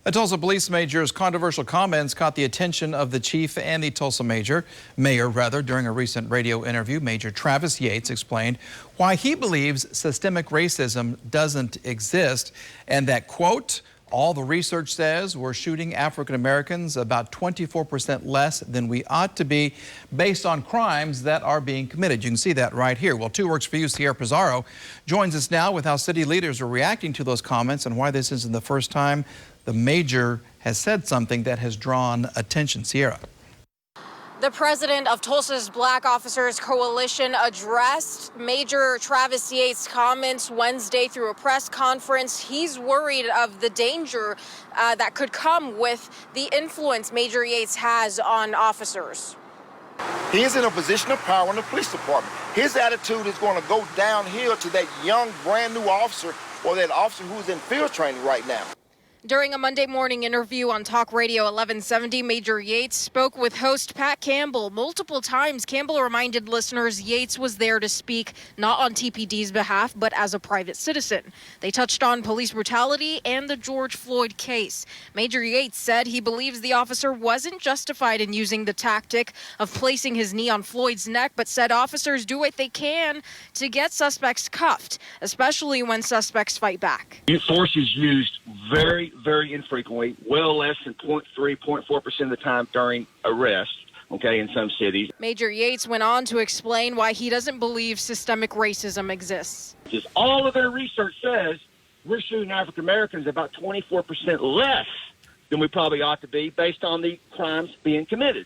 A Tulsa police major's controversial comments caught the attention of the chief and the Tulsa mayor. During a recent radio interview, Major Travis Yates explained why he believes systemic racism doesn't exist and that, quote, all the research says we're shooting African Americans about 24% less than we ought to be based on crimes that are being committed. You can see that right here. Well, 2 Works for You, Sierra Pizarro joins us now with how city leaders are reacting to those comments and why this isn't the first time the mayor has said something that has drawn attention. Sierra. The president of Tulsa's Black Officers Coalition addressed Major Travis Yates' comments Wednesday through a press conference. He's worried of the danger that could come with the influence Major Yates has on officers. He is in a position of power in the police department. His attitude is going to go downhill to that young, brand new officer or that officer who's in field training right now. During a Monday morning interview on Talk Radio 1170, Major Yates spoke with host Pat Campbell. Multiple times, Campbell reminded listeners Yates was there to speak not on TPD's behalf, but as a private citizen. They touched on police brutality and the George Floyd case. Major Yates said he believes the officer wasn't justified in using the tactic of placing his knee on Floyd's neck, but said officers do what they can to get suspects cuffed, especially when suspects fight back. Force is used very infrequently, well less than 0.3, 0.4% of the time during arrest, in some cities. Major Yates went on to explain why he doesn't believe systemic racism exists. Just all of their research says we're shooting African Americans about 24% less than we probably ought to be based on the crimes being committed.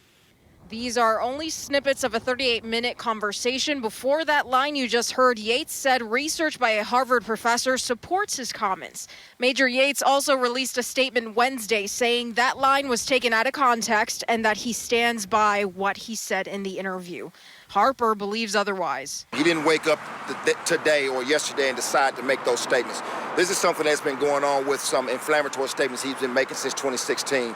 These are only snippets of a 38-minute conversation. Before that line you just heard, Yates said research by a Harvard professor supports his comments. Major Yates also released a statement Wednesday saying that line was taken out of context and that he stands by what he said in the interview. Harper believes otherwise. He didn't wake up today or yesterday and decide to make those statements. This is something that's been going on with some inflammatory statements he's been making since 2016.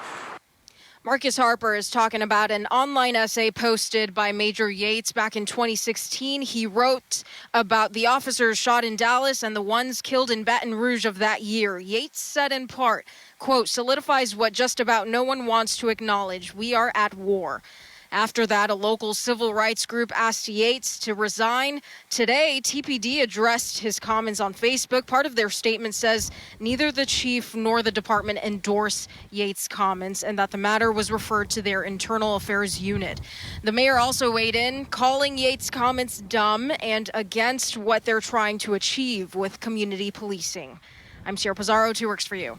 Marcus Harper is talking about an online essay posted by Major Yates back in 2016. He wrote about the officers shot in Dallas and the ones killed in Baton Rouge of that year. Yates said in part, quote, solidifies what just about no one wants to acknowledge. We are at war. After that, a local civil rights group asked Yates to resign. Today, TPD addressed his comments on Facebook. Part of their statement says neither the chief nor the department endorse Yates' comments and that the matter was referred to their internal affairs unit. The mayor also weighed in, calling Yates' comments dumb and against what they're trying to achieve with community policing. I'm Sierra Pizarro, 2 Works for You.